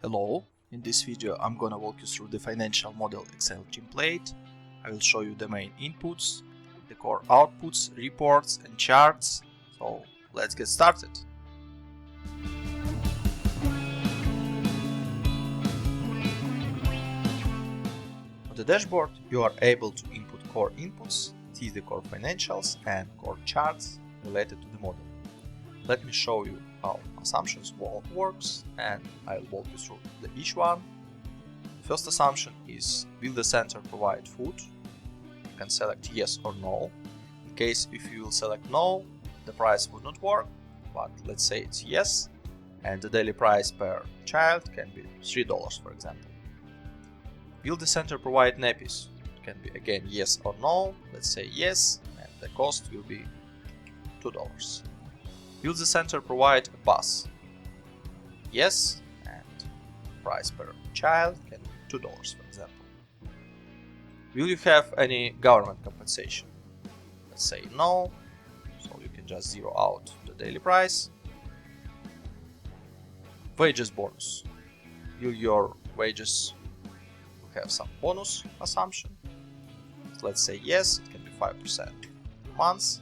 Hello, in this video I'm gonna walk you through the financial model Excel template. I will show you the main inputs, the core outputs, reports and charts. So let's get started. On the dashboard you are able to input core inputs, see the core financials and core charts related to the model. Let me show you how assumptions works, and I'll walk you through each one. The first assumption is, will the center provide food? You can select yes or no. In case if you will select no, the price would not work, but let's say it's yes, and the daily price per child can be $3 for example. Will the center provide nappies? It can be again yes or no. Let's say yes, and the cost will be $2. Will the center provide a bus? Yes, and price per child can be $2 for example. Will you have any government compensation? Let's say no, so you can just zero out the daily price. Wages bonus. Will your wages have some bonus assumption? Let's say yes, it can be 5% per month.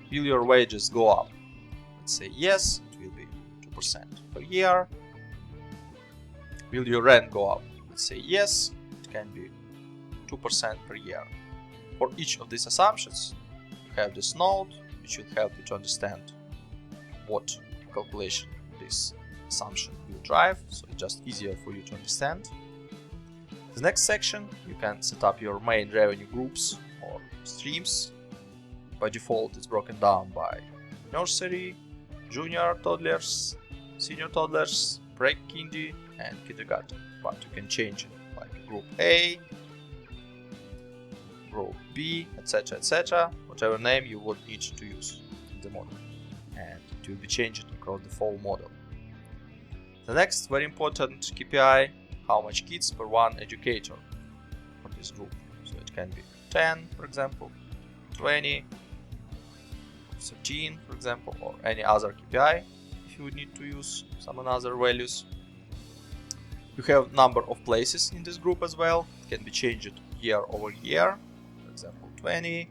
Will your wages go up? Let's say yes, it will be 2% per year. Will your rent go up? Let's say yes, it can be 2% per year. For each of these assumptions, you have this note which will help you to understand what calculation this assumption will drive, so it's just easier for you to understand. The next section, you can set up your main revenue groups or streams. By default, it's broken down by nursery, junior toddlers, senior toddlers, pre-kindy and kindergarten, but you can change it like group A, group B, etc, whatever name you would need to use in the model, and it will be changed across the full model. The next very important KPI, how much kids per one educator for this group. So it can be 10 for example, 20, 13 for example, or any other KPI if you would need to use some other values. You have number of places in this group as well. It can be changed year over year, for example 20,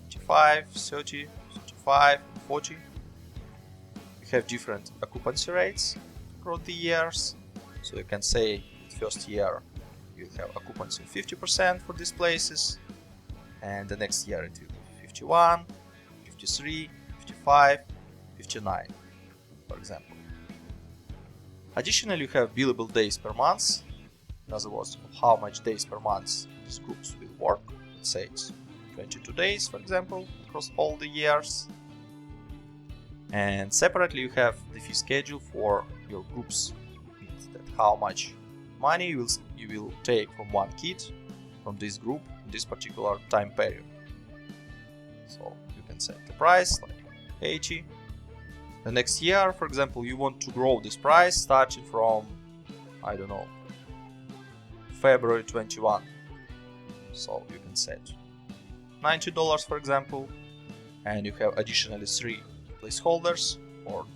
25, 30, 35, 40. You have different occupancy rates across the years, so you can say first year you have occupancy 50% for these places, and the next year it will be 51, 53, 55, 59 for example. Additionally, you have billable days per month, in other words, of how much days per month these groups will work. Let's say it's 22 days for example across all the years. And separately you have the fee schedule for your groups, means that how much money you will take from one kid from this group in this particular time period. So you can set the price like 80. The next year, for example, you want to grow this price starting from, I don't know, February 21. So you can set $90 for example, and you have additionally 3 placeholders for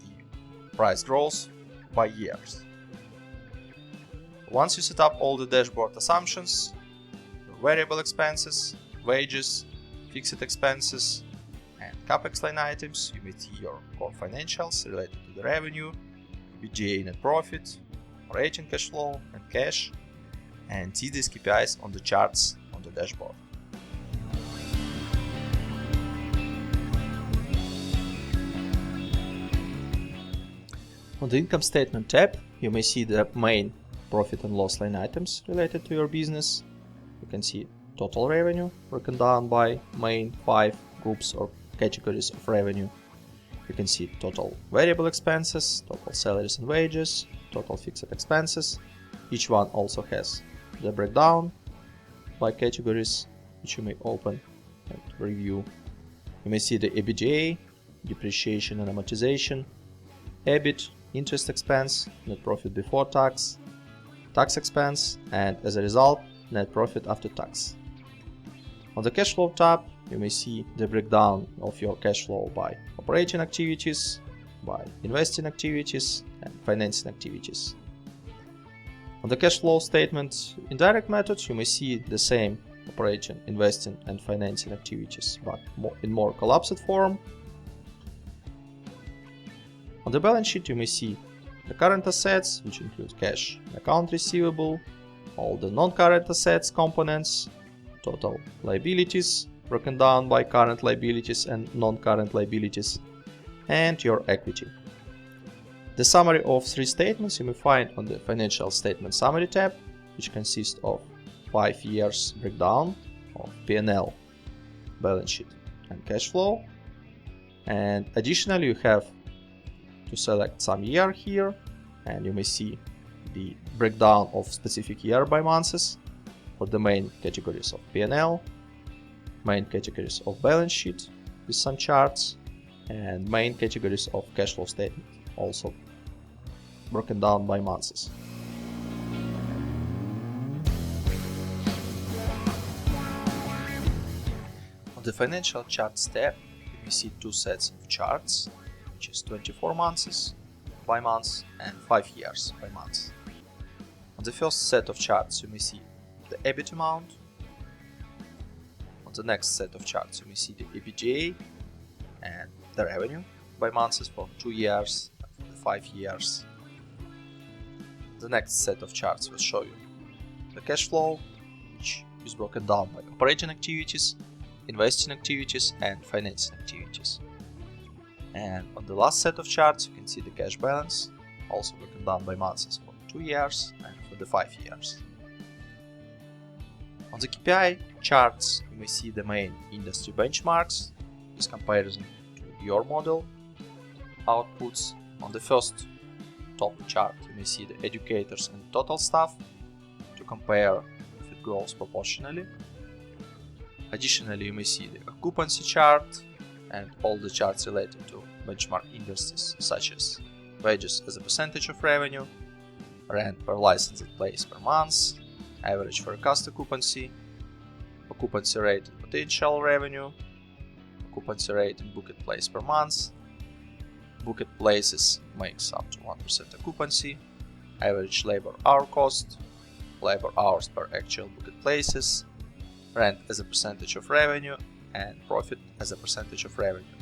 the price growth by years. Once you set up all the dashboard assumptions, your variable expenses, wages, fixed expenses, and CapEx line items, you may see your core financials related to the revenue, EBITDA net profit, operating cash flow and cash, and see these KPIs on the charts on the dashboard. On the income statement tab, you may see the main profit and loss line items related to your business. You can see total revenue broken down by main 5 groups or categories of revenue. You can see total variable expenses, total salaries and wages, total fixed expenses. Each one also has the breakdown by categories, which you may open and review. You may see the EBITDA, depreciation and amortization, EBIT, interest expense, net profit before tax, tax expense, and as a result, net profit after tax. On the cash flow tab, you may see the breakdown of your cash flow by operating activities, by investing activities, and financing activities. On the cash flow statement indirect method, you may see the same operating, investing and financing activities, but in more collapsed form. On the balance sheet, you may see the current assets, which include cash and account receivable, all the non-current assets components, total liabilities broken down by current liabilities and non-current liabilities, and your equity. The summary of three statements you may find on the Financial Statement Summary tab, which consists of 5 years breakdown of P&L, balance sheet and cash flow. And additionally, you have to select some year here, and you may see the breakdown of specific year by months for the main categories of P&L, main categories of balance sheet with some charts, and main categories of cash flow statement, also broken down by months. On the Financial Charts tab, you may see two sets of charts, which is 24 months by month and 5 years by month. On the first set of charts, you may see the EBIT amount. On the next set of charts, you may see the EBITDA and the revenue by months for 2 years and for the 5 years. The next set of charts will show you the cash flow, which is broken down by operating activities, investing activities and financing activities. And on the last set of charts, you can see the cash balance, also broken down by months for 2 years and for the 5 years. On the KPI charts, you may see the main industry benchmarks with comparison to your model outputs. On the first top chart, you may see the educators and total staff to compare if it grows proportionally. Additionally, you may see the occupancy chart and all the charts related to benchmark industries such as wages as a percentage of revenue, rent per licensed place per month, average forecast occupancy, occupancy rate and potential revenue, occupancy rate and booked place per month, booked places makes up to 1% occupancy, average labor hour cost, labor hours per actual booked places, rent as a percentage of revenue, and profit as a percentage of revenue.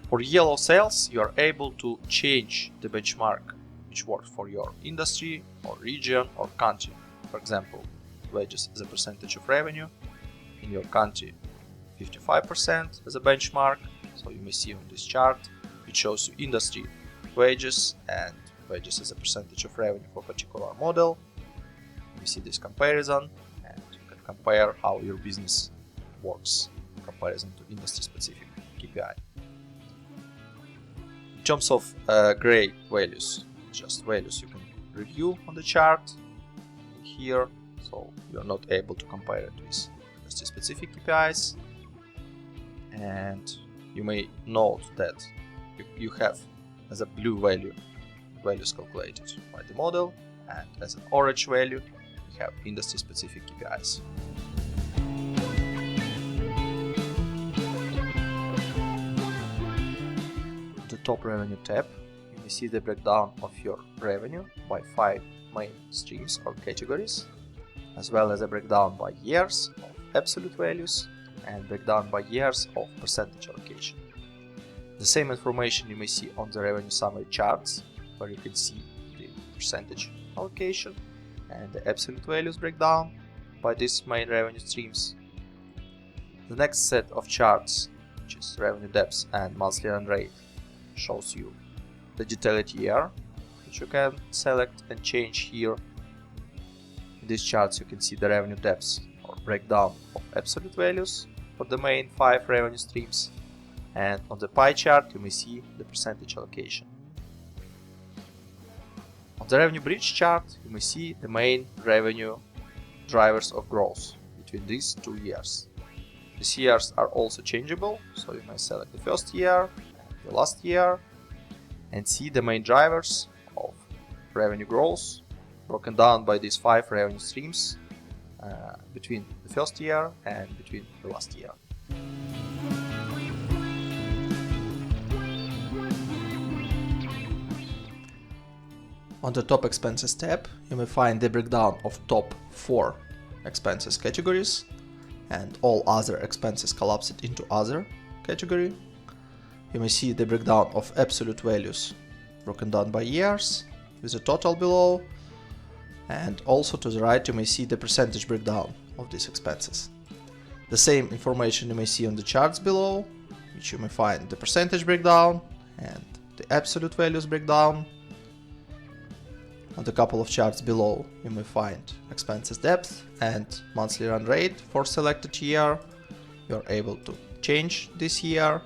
For yellow cells, you are able to change the benchmark which works for your industry or region or country. For example, wages as a percentage of revenue in your country 55% as a benchmark. So you may see on this chart it shows you industry wages and wages as a percentage of revenue for a particular model. You see this comparison and you can compare how your business works in comparison to industry specific KPI. In terms of gray values, just values you can review on the chart here, so you're not able to compare it with industry specific KPIs. And you may note that you have as a blue value values calculated by the model, and as an orange value you have industry specific KPIs. The top revenue tab, you may see the breakdown of your revenue by 5 main streams or categories, as well as a breakdown by years of absolute values and breakdown by years of percentage allocation. The same information you may see on the revenue summary charts, where you can see the percentage allocation and the absolute values breakdown by these main revenue streams. The next set of charts, which is revenue depth and monthly run rate, shows you the detailed year, which you can select and change here. In these charts you can see the revenue depth or breakdown of absolute values for the main 5 revenue streams, and on the pie chart you may see the percentage allocation. On the revenue bridge chart you may see the main revenue drivers of growth between these 2 years. These years are also changeable, so you may select the first year and the last year and see the main drivers of revenue growth broken down by these 5 revenue streams between the first year and between the last year. On the top expenses tab, you may find the breakdown of top 4 expenses categories, and all other expenses collapsed into other category. You may see the breakdown of absolute values broken down by years with a total below, and also to the right you may see the percentage breakdown of these expenses. The same information you may see on the charts below, which you may find the percentage breakdown and the absolute values breakdown. On the couple of charts below you may find expenses depth and monthly run rate for selected year. You are able to change this year,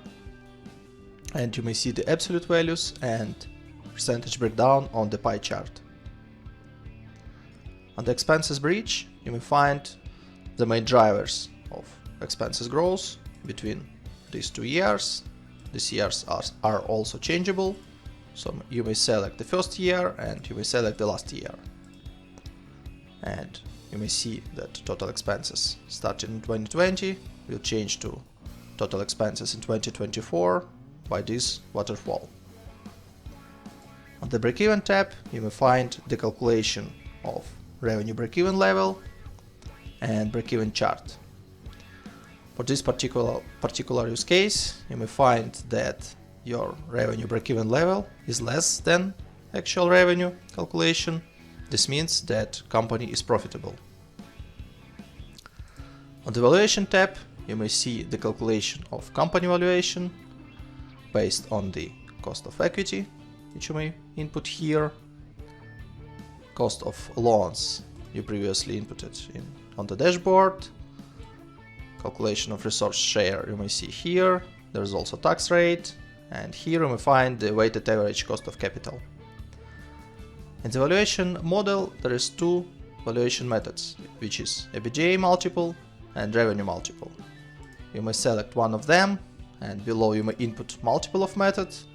and you may see the absolute values and percentage breakdown on the pie chart. On the expenses bridge you may find the main drivers of expenses growth between these 2 years. These years are also changeable, so you may select the first year and you may select the last year. And you may see that total expenses starting in 2020 will change to total expenses in 2024 by this waterfall. On the break-even tab you may find the calculation of revenue break-even level and break-even chart. For this particular use case, you may find that your revenue break-even level is less than actual revenue calculation. This means that company is profitable. On the valuation tab, you may see the calculation of company valuation based on the cost of equity, which you may input here. Cost of loans you previously inputted on the dashboard. Calculation of resource share you may see here. There is also tax rate, and here you may find the weighted average cost of capital. In the valuation model there is 2 valuation methods, which is EBITDA multiple and revenue multiple. You may select one of them, and below you may input multiple of methods.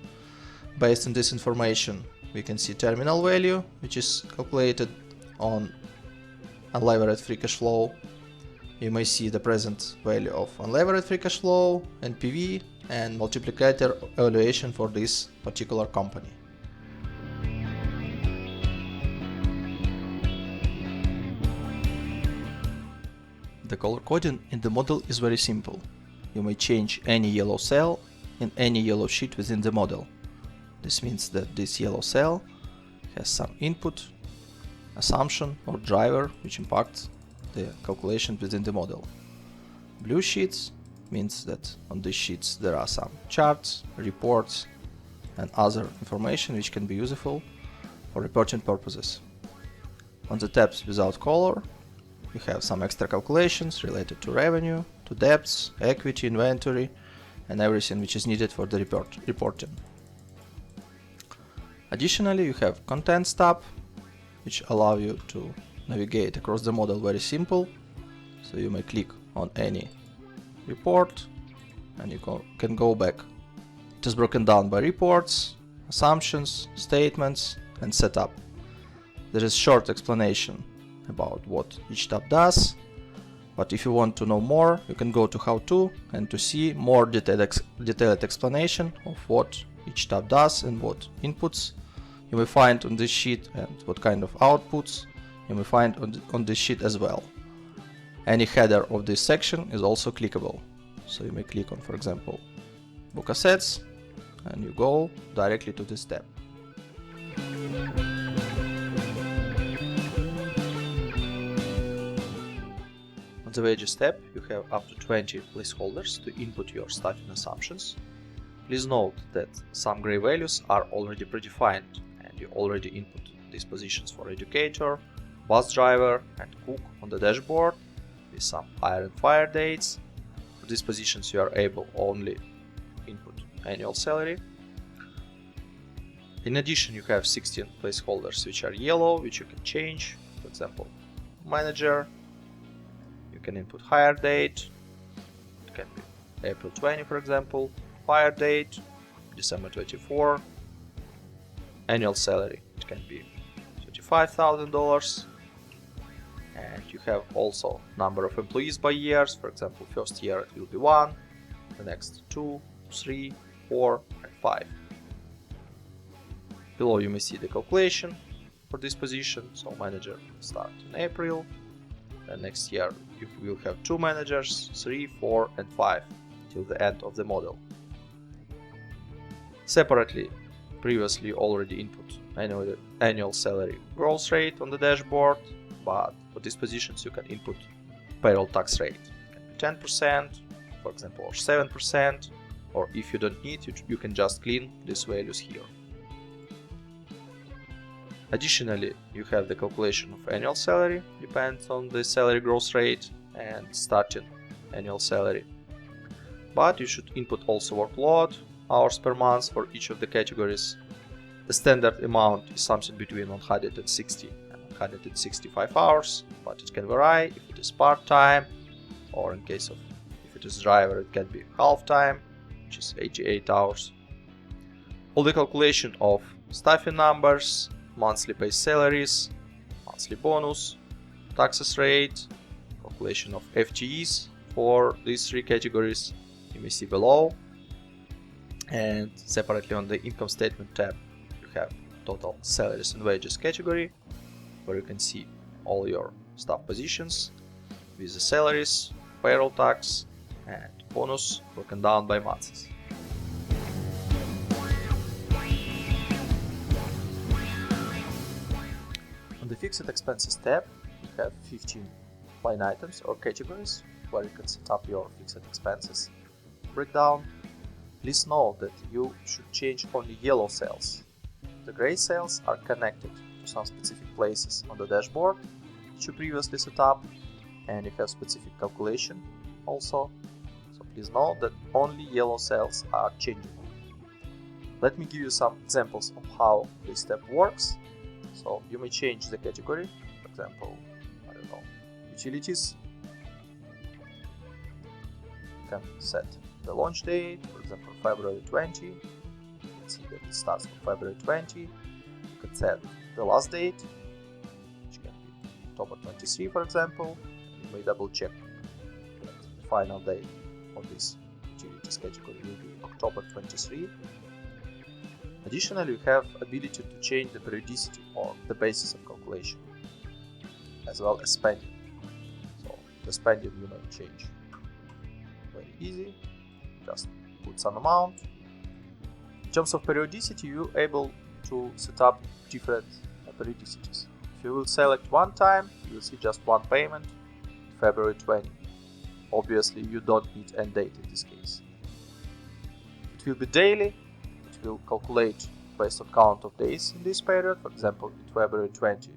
Based on this information we can see terminal value, which is calculated on unlevered free cash flow. You may see the present value of unlevered free cash flow, NPV, and multiplicator evaluation for this particular company. The color coding in the model is very simple. You may change any yellow cell in any yellow sheet within the model. This means that this yellow cell has some input, assumption or driver which impacts the calculation within the model. Blue sheets means that on these sheets there are some charts, reports, and other information which can be useful for reporting purposes. On the tabs without color you have some extra calculations related to revenue, to debts, equity, inventory, and everything which is needed for the reporting. Additionally, you have Contents tab, which allow you to navigate across the model very simple. So you may click on any report and you can go back. It is broken down by reports, assumptions, statements, and setup. There is short explanation about what each tab does, but if you want to know more, you can go to How To and to see more detailed explanation of what each tab does and what inputs you may find on this sheet and what kind of outputs you may find on this sheet as well. Any header of this section is also clickable, so you may click on, for example, Book Assets, and you go directly to this tab. On the Wages tab, you have up to 20 placeholders to input your staffing assumptions. Please note that some gray values are already predefined, and you already input these positions for educator, bus driver, and cook on the dashboard with some hire and fire dates. For these positions you are able only input annual salary. In addition, you have 16 placeholders which are yellow, which you can change. For example, manager, you can input hire date, it can be April 20 for example, fire date, December 24, annual salary, it can be $35,000, and you have also number of employees by years. For example, first year it will be 1, the next 2, 3, 4, and 5. Below you may see the calculation for this position, so manager will start in April, and next year you will have 2 managers, 3, 4 and 5 till the end of the model. Separately, previously already input annual salary growth rate on the dashboard, but for these positions you can input payroll tax rate. It can be 10%, for example, or 7%, or if you don't need it, you can just clean these values here. Additionally, you have the calculation of annual salary, depends on the salary growth rate and starting annual salary. But you should input also workload, hours per month for each of the categories. The standard amount is something between 160 and 165 hours, but it can vary if it is part-time, or in case of if it is driver it can be half-time, which is 88 hours. All the calculation of staffing numbers, monthly base salaries, monthly bonus, taxes rate, calculation of FTEs for these 3 categories you may see below. And separately on the income statement tab you have total salaries and wages category, where you can see all your staff positions with the salaries, payroll tax and bonus broken down by months. On the fixed expenses tab you have 15 line items or categories where you can set up your fixed expenses breakdown. Please note that you should change only yellow cells. The gray cells are connected to some specific places on the dashboard which you previously set up, and you have specific calculation also, so please note that only yellow cells are changeable. Let me give you some examples of how this step works. So you may change the category, for example, I don't know, utilities. You can set the launch date, for example, February 20. You can see that it starts from February 20. You can set the last date, which can be October 23, for example. You may double check that the final date for this utilities category will be October 23. Additionally, you have ability to change the periodicity or the basis of calculation, as well as spending. So the spending you may change very easy. Just put some amount. In terms of periodicity, you're able to set up different periodicities. If you will select one time, you will see just one payment, February 20. Obviously, you don't need end date in this case. It will be daily. It will calculate based on count of days in this period. For example, in February 20,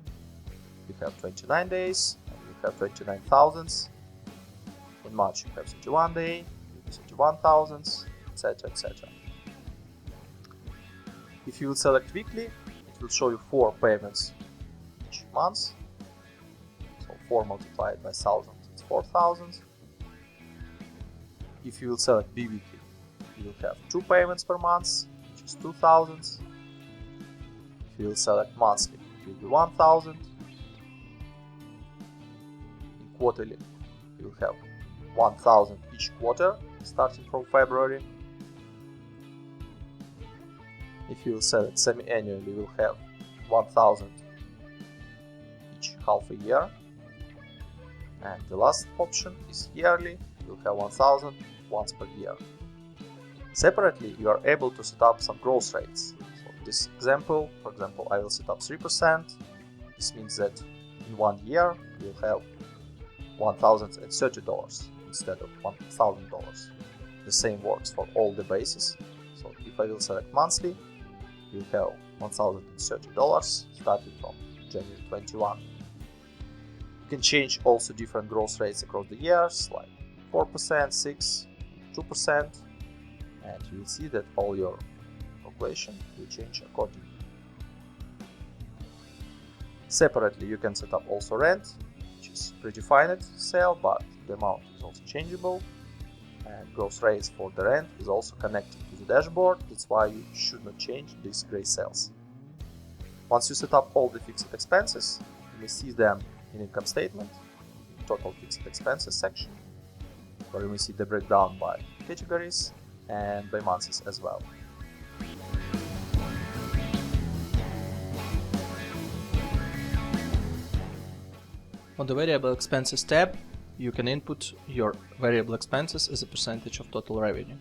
you have 29 days, and you have 29 thousandths. In March, you have 31 days. 31 thousandths, etc. etc. If you will select weekly, it will show you 4 payments each month. So 4 multiplied by 1000 is 4000. If you will select bi-weekly, you will have 2 payments per month, which is 2000. If you will select monthly, it will be 1000. In quarterly, you will have 1000 each quarter, starting from February. If you will select semi-annually, you will have 1000 each half a year. And the last option is yearly, you will have 1000 once per year. Separately, you are able to set up some growth rates. So in this example, for example, I will set up 3%. This means that in 1 year, you will have $1,030 instead of $1,000. The same works for all the bases. So if I will select monthly, you have $1,030 starting from January 21. You can change also different growth rates across the years, like 4%, 6%, 2%, and you will see that all your calculation will change accordingly. Separately, you can set up also rent, which is predefined cell, but the amount is also changeable, and growth rates for the rent is also connected to the dashboard. That's why you should not change these gray cells. Once you set up all the fixed expenses, you may see them in income statement, total fixed expenses section, where you may see the breakdown by categories and by months as well. On the variable expenses tab, you can input your variable expenses as a percentage of total revenue.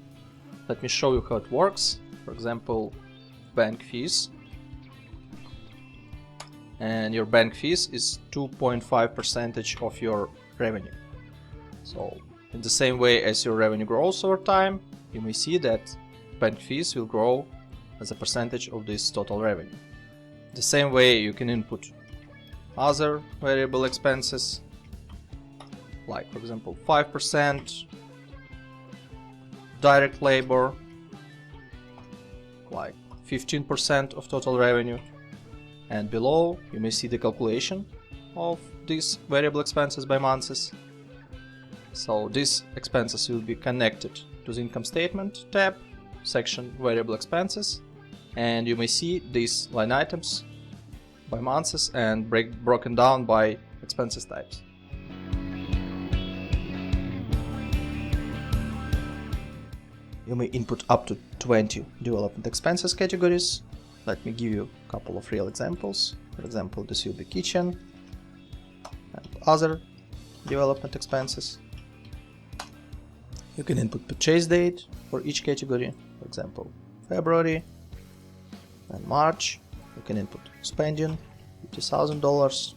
Let me show you how it works. For example, bank fees. And your bank fees is 2.5% of your revenue. So in the same way as your revenue grows over time, you may see that bank fees will grow as a percentage of this total revenue. The same way you can input other variable expenses, like for example 5%, direct labor, like 15% of total revenue, and below you may see the calculation of these variable expenses by months. So these expenses will be connected to the income statement tab, section variable expenses, and you may see these line items by months and broken down by expenses types. You may input up to 20 development expenses categories. Let me give you a couple of real examples. For example, this will be kitchen and other development expenses. You can input purchase date for each category, for example, February and March. You can input spending, $50,000,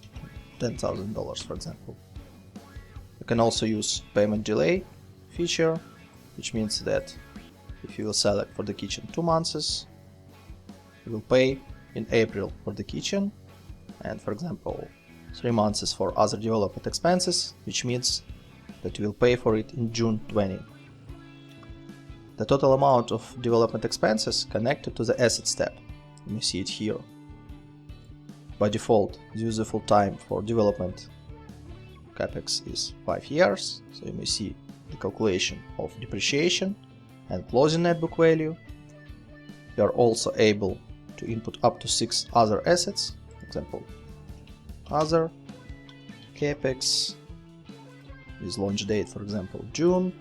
$10,000, for example. You can also use payment delay feature, which means that if you will select for the kitchen 2 months, you will pay in April for the kitchen, and for example 3 months for other development expenses, which means that you will pay for it in June 20. The total amount of development expenses connected to the assets tab. You may see it here. By default, the useful time for development capex is 5 years, so you may see the calculation of depreciation and closing net book value. You are also able to input up to 6 other assets, for example, other capex with launch date, for example, June,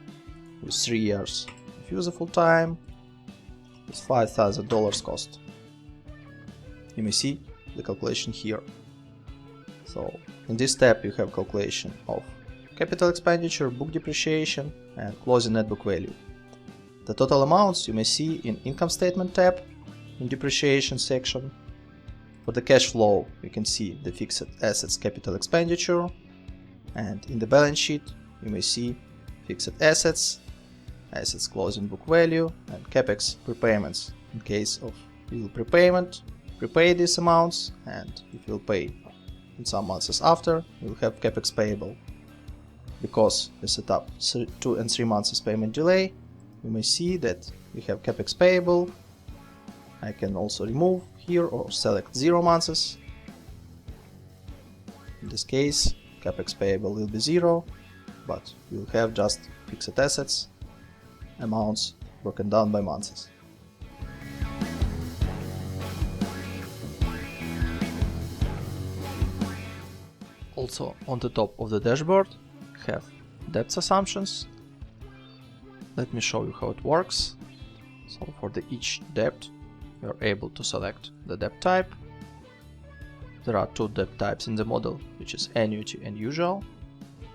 with 3 years of useful time, with $5,000 cost. You may see the calculation here. So in this tab you have calculation of capital expenditure, book depreciation, and closing net book value. The total amounts you may see in income statement tab in depreciation section. For the cash flow you can see the fixed assets capital expenditure, and in the balance sheet you may see fixed assets, assets closing book value, and capex prepayments. In case of you will prepay these amounts, and if you will pay in some months after, you will have capex payable. Because we set up 2 and 3 months payment delay, you may see that we have capex payable. I can also remove here or select 0 months. In this case, capex payable will be 0, but we will have just fixed assets amounts broken down by months. Also on the top of the dashboard we have debt assumptions. Let me show you how it works. So for each debt you are able to select the debt type. There are 2 debt types in the model, which is annuity and usual.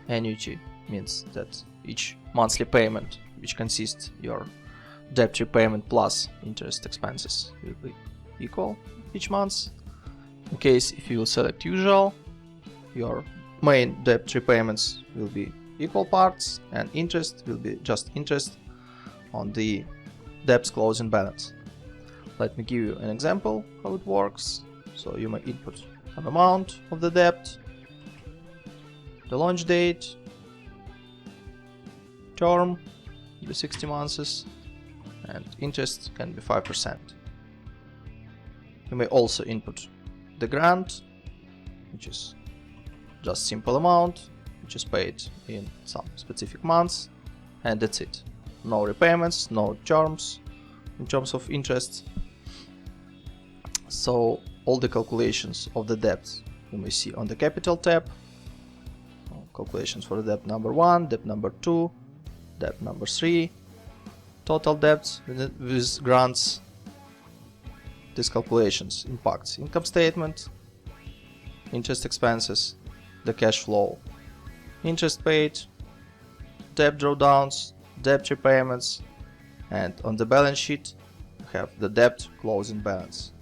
Annuity means that each monthly payment, which consists your debt repayment plus interest expenses, will be equal each month. In case if you will select usual, your main debt repayments will be equal parts, and interest will be just interest on the debt's closing balance. Let me give you an example how it works. So you may input an amount of the debt, the launch date, term will be 60 months, and interest can be 5%. You may also input the grant, which is just simple amount, which is paid in some specific months, and that's it. No repayments, no terms in terms of interest. So all the calculations of the debts you may see on the capital tab. Calculations for debt number 1, debt number 2, debt number 3, total debts with grants. These calculations impacts income statement, interest expenses, the cash flow, interest paid, debt drawdowns, debt repayments, and on the balance sheet you have the debt closing balance.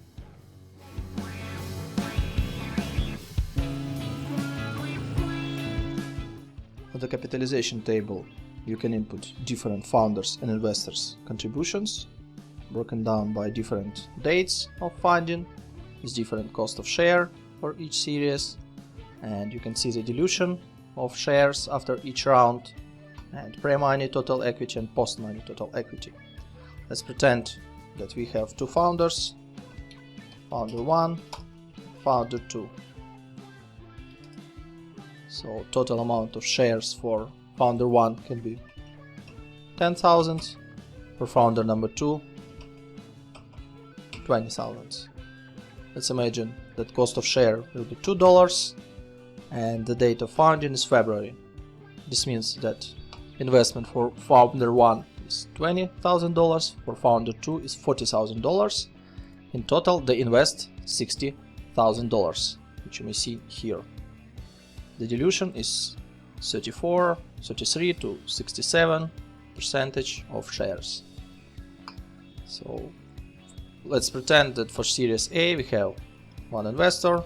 On the capitalization table you can input different founders and investors' contributions, broken down by different dates of funding, with different cost of share for each series, and you can see the dilution of shares after each round, and pre-money total equity and post-money total equity. Let's pretend that we have two founders, founder 1, founder 2. So total amount of shares for founder 1 can be 10,000, for founder number 2 20,000. Let's imagine that cost of share will be $2 and the date of founding is February. This means that investment for founder 1 is $20,000, for founder 2 is $40,000. In total they invest $60,000, which you may see here. The dilution is 33 to 67% of shares. So let's pretend that for Series A we have one investor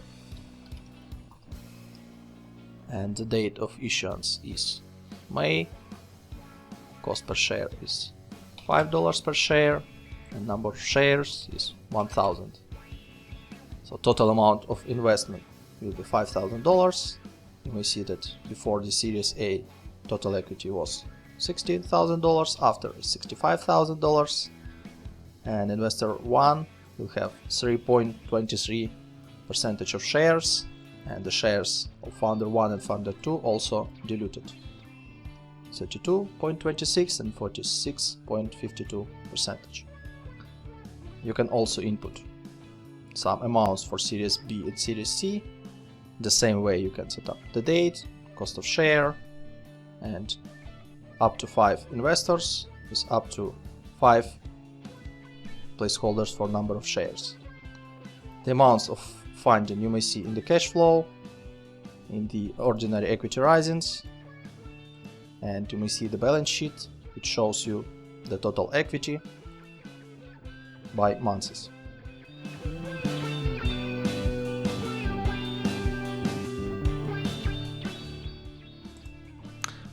and the date of issuance is May, cost per share is $5 per share and number of shares is 1,000. So total amount of investment will be $5,000. You may see that before the Series A total equity was $16,000, after $65,000, and investor 1 will have 3.23% of shares, and the shares of founder 1 and founder 2 also diluted, 32.26 and 46.52%. You can also input some amounts for Series B and Series C. The same way you can set up the date, cost of share, and up to 5 investors is up to 5 placeholders for number of shares. The amounts of funding you may see in the cash flow, in the ordinary equity risings, and you may see the balance sheet, which shows you the total equity by months.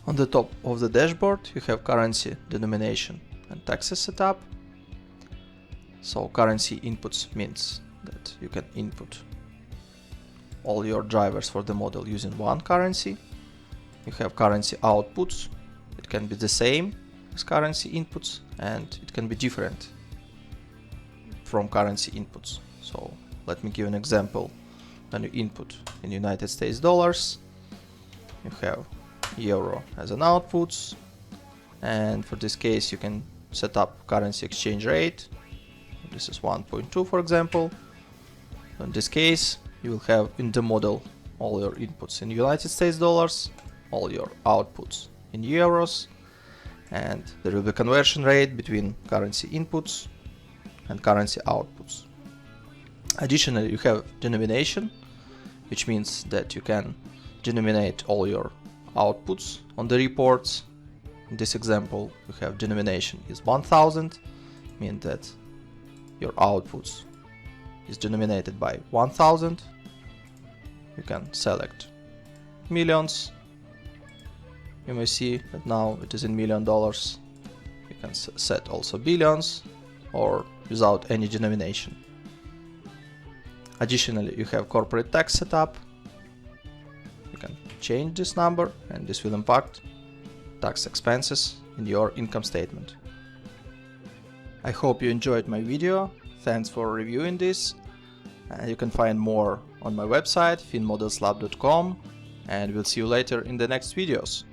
On the top of the dashboard you have currency denomination and taxes setup. So currency inputs means that you can input all your drivers for the model using one currency. You have currency outputs. It can be the same as currency inputs and it can be different from currency inputs. So let me give an example. When you input in United States dollars, you have euro as an output, and for this case you can set up currency exchange rate. This is 1.2 for example. In this case you will have in the model all your inputs in United States dollars, all your outputs in euros, and there will be conversion rate between currency inputs and currency outputs. Additionally, you have denomination, which means that you can denominate all your outputs on the reports. In this example, you have denomination is 1000, means that your outputs is denominated by 1000. You can select millions. You may see that now it is in $1 million. You can set also billions or without any denomination. Additionally, you have corporate tax setup. You can change this number and this will impact tax expenses in your income statement. I hope you enjoyed my video. Thanks for reviewing this. You can find more on my website finmodelslab.com, and we'll see you later in the next videos.